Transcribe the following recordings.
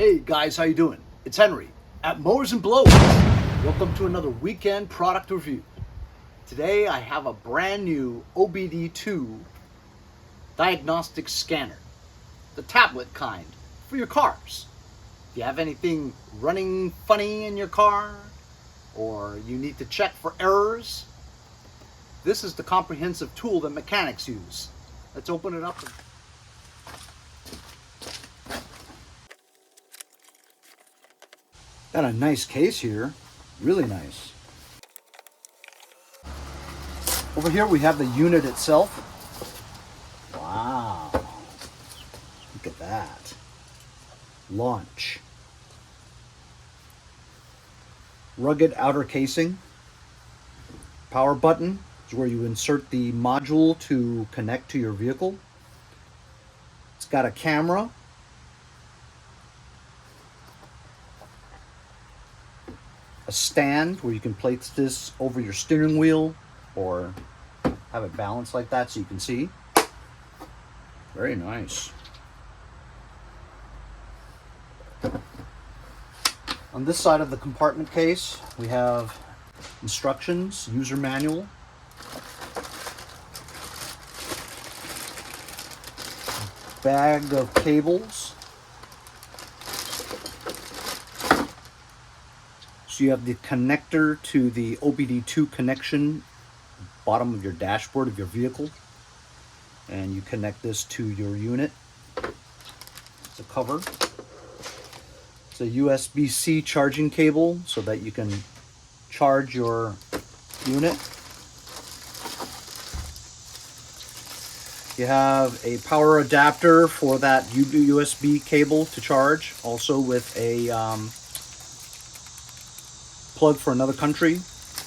Hey guys, how you doing? It's Henry at Mowers and Blowers. Welcome to another weekend product review. Today I have a brand new OBD2 diagnostic scanner, the tablet kind for your cars. If you have anything running funny in your car or you need to check for errors, this is the comprehensive tool that mechanics use. Let's open it up. Got a nice case here, really nice. Over here we have the unit itself. Wow, look at that. Launch. Rugged outer casing. Power button is where you insert the module to connect to your vehicle. It's got a camera. A stand where you can place this over your steering wheel or have it balanced like that so you can see. Very nice. On this side of the compartment case, we have instructions, user manual, bag of cables. So you have the connector to the OBD2 connection, bottom of your dashboard of your vehicle, and you connect this to your unit. It's a cover. It's a USB-C charging cable so that you can charge your unit. You have a power adapter for that USB cable to charge, also with a plug for another country,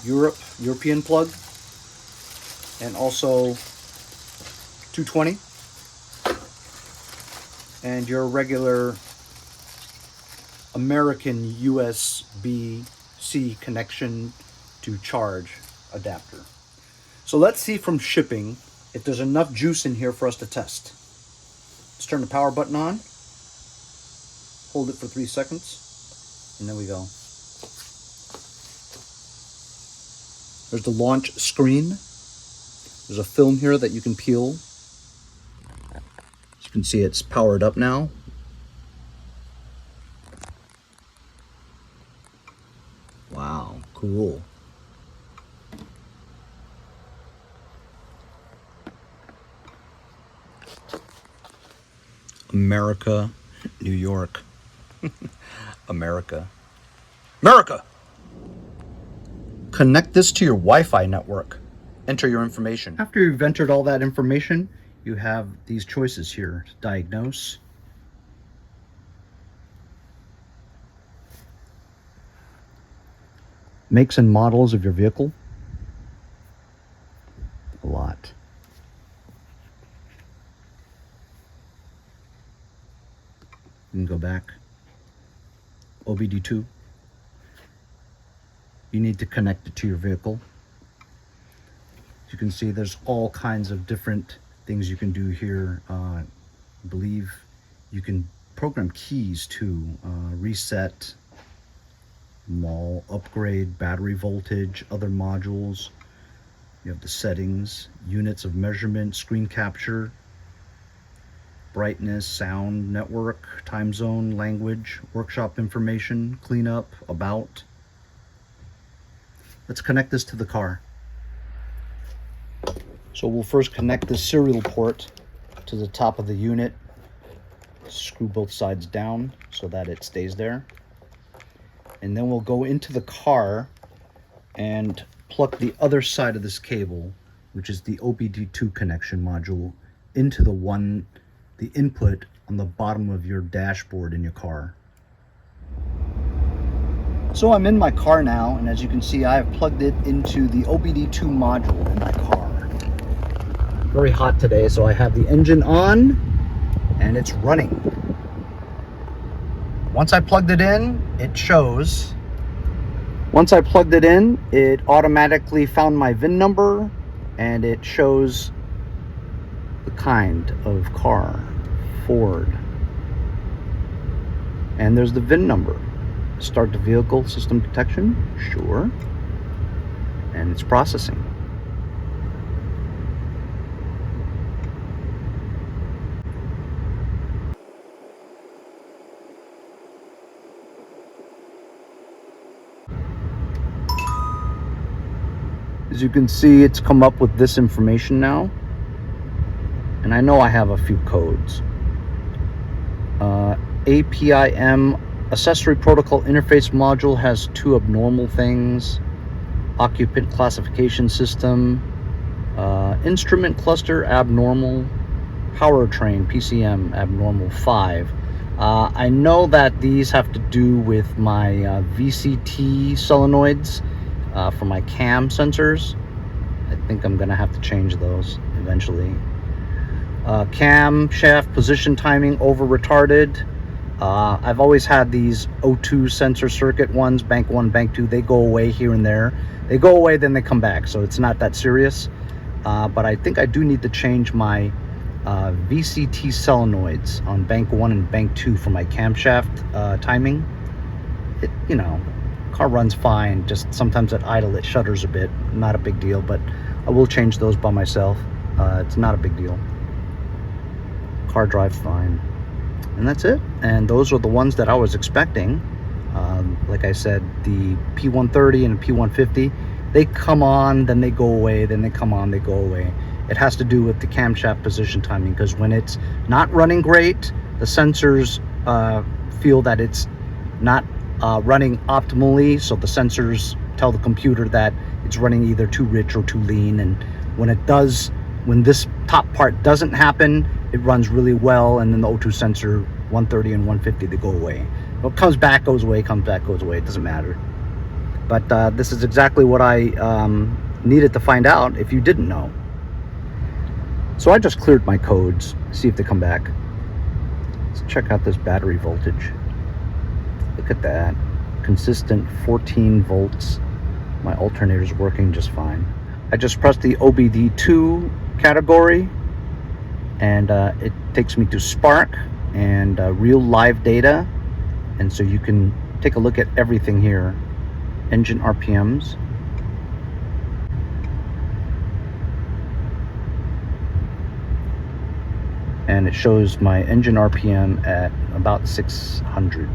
European plug, and also 220, and your regular American USB-C connection to charge adapter. So let's see from shipping if there's enough juice in here for us to test. Let's turn the power button on, hold it for 3 seconds, and there we go. There's the launch screen. There's a film here that you can peel. As you can see, it's powered up now. Wow, cool. America, New York. America. America! Connect this to your Wi-Fi network. Enter your information. After you've entered all that information, you have these choices here. Diagnose. Makes and models of your vehicle. A lot. You can go back. OBD2. You need to connect it to your vehicle. As you can see, there's all kinds of different things you can do here. I believe you can program keys to reset, upgrade, battery voltage, other modules. You have the settings, units of measurement, screen capture, brightness, sound, network, time zone, language, workshop information, cleanup, about. Let's connect this to the car. So we'll first connect the serial port to the top of the unit. Screw both sides down so that it stays there. And then we'll go into the car and pluck the other side of this cable, which is the OBD2 connection module, into the input on the bottom of your dashboard in your car. So I'm in my car now, and as you can see, I have plugged it into the OBD2 module in my car. Very hot today, so I have the engine on and it's running. Once I plugged it in, it shows. Once I plugged it in, it automatically found my VIN number and it shows the kind of car, Ford. And there's the VIN number. Start the vehicle system detection, sure. And it's processing. As you can see, it's come up with this information now. And I know I have a few codes. APIM accessory protocol interface module has 2 abnormal things. Occupant classification system, instrument cluster abnormal, powertrain PCM abnormal 5. I know that these have to do with my VCT solenoids for my cam sensors. I think I'm gonna have to change those eventually. Cam shaft position timing over retarded. I've always had these O2 sensor circuit ones, bank 1, bank 2. They go away here and there. They go away, then they come back, so it's not that serious. But I think I do need to change my VCT solenoids on bank 1 and bank 2 for my camshaft timing. You know, car runs fine, just sometimes at idle it shudders a bit. Not a big deal, but I will change those by myself. It's not a big deal. Car drives fine. And that's it. And those are the ones that I was expecting. Like I said, the P130 and the P150, they come on, then they go away, then they come on, they go away. It has to do with the camshaft position timing, because when it's not running great, the sensors feel that it's not running optimally, so the sensors tell the computer that it's running either too rich or too lean. And when this top part doesn't happen, it runs really well, and then the O2 sensor 130 and 150, they go away. It comes back, goes away, comes back, goes away. It doesn't matter. But this is exactly what I needed to find out if you didn't know. So I just cleared my codes, see if they come back. Let's check out this battery voltage. Look at that. Consistent 14 volts. My alternator's working just fine. I just pressed the OBD2 category, and it takes me to Spark and real live data. And so you can take a look at everything here. Engine RPMs. And it shows my engine RPM at about 600.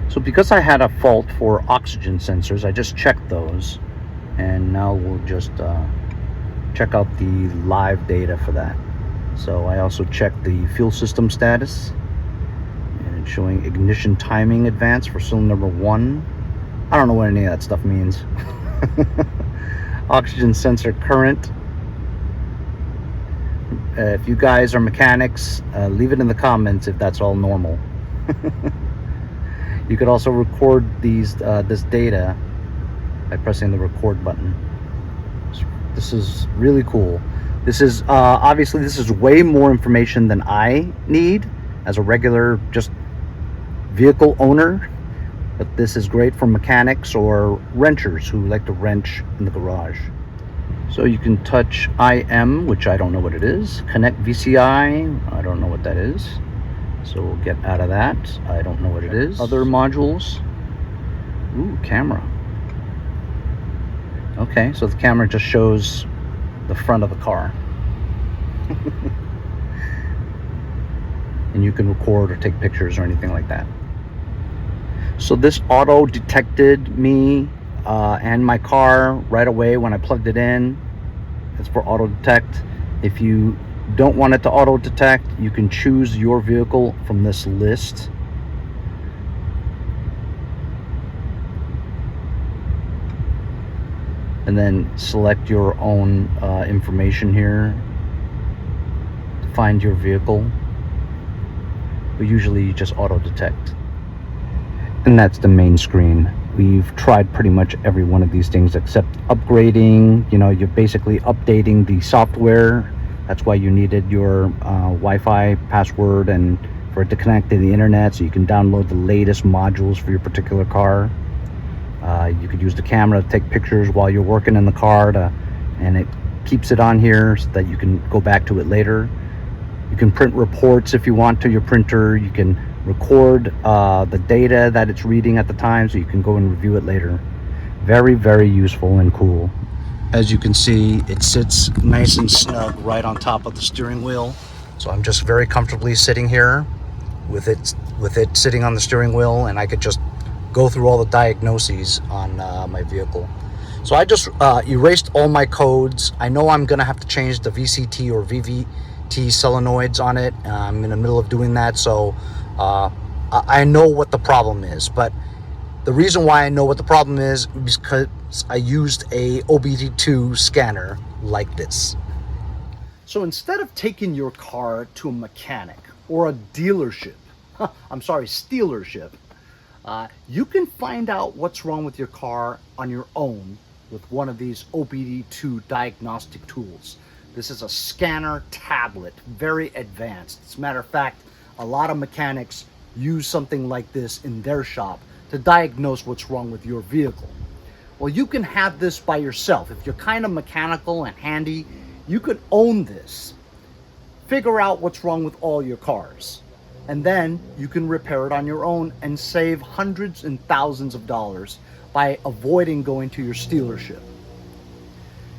So because I had a fault for oxygen sensors, I just checked those. And now we'll just check out the live data for that. So I also checked the fuel system status, and it's showing ignition timing advance for cylinder number 1. I don't know what any of that stuff means. Oxygen sensor current. If you guys are mechanics, leave it in the comments if that's all normal. You could also record this data by pressing the record button. This is really cool. This is obviously this is way more information than I need as a regular just vehicle owner, but this is great for mechanics or wrenchers who like to wrench in the garage. So you can touch IM, which I don't know what it is. Connect VCI, I don't know what that is. So we'll get out of that. I don't know what it is. Other modules. Ooh, camera. Okay, so the camera just shows the front of the car. And you can record or take pictures or anything like that. So this auto detected me and my car right away when I plugged it in. It's for auto detect. If you don't want it to auto detect, you can choose your vehicle from this list. And then select your own information here to find your vehicle. But usually you just auto detect. And that's the main screen. We've tried pretty much every one of these things except upgrading. You know, you're basically updating the software. That's why you needed your Wi-Fi password and for it to connect to the internet, so you can download the latest modules for your particular car. You could use the camera to take pictures while you're working in the car, and it keeps it on here so that you can go back to it later. You can print reports if you want to your printer. You can record the data that it's reading at the time, so you can go and review it later. Very, very useful and cool. As you can see, it sits nice and snug right on top of the steering wheel. So I'm just very comfortably sitting here with it sitting on the steering wheel, and I could just go through all the diagnoses on my vehicle. So I just erased all my codes. I know I'm gonna have to change the VCT or VVT solenoids on it. I'm in the middle of doing that, so I know what the problem is. But the reason why I know what the problem is because I used a OBD2 scanner like this. So instead of taking your car to a mechanic or a dealership, stealership, you can find out what's wrong with your car on your own with one of these OBD2 diagnostic tools. This is a scanner tablet, very advanced. As a matter of fact, a lot of mechanics use something like this in their shop to diagnose what's wrong with your vehicle. Well, you can have this by yourself. If you're kind of mechanical and handy, you could own this. Figure out what's wrong with all your cars, and then you can repair it on your own and save hundreds and thousands of dollars by avoiding going to your dealership.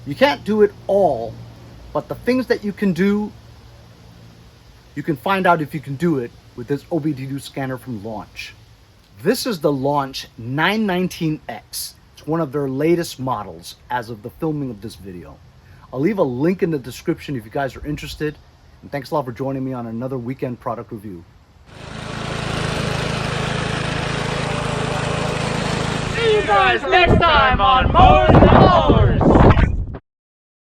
You can't do it all, but the things that you can do, you can find out if you can do it with this OBD2 scanner from Launch. This is the Launch 919X. It's one of their latest models as of the filming of this video. I'll leave a link in the description if you guys are interested. And thanks a lot for joining me on another weekend product review. See you guys next time on Mowers and Blowers.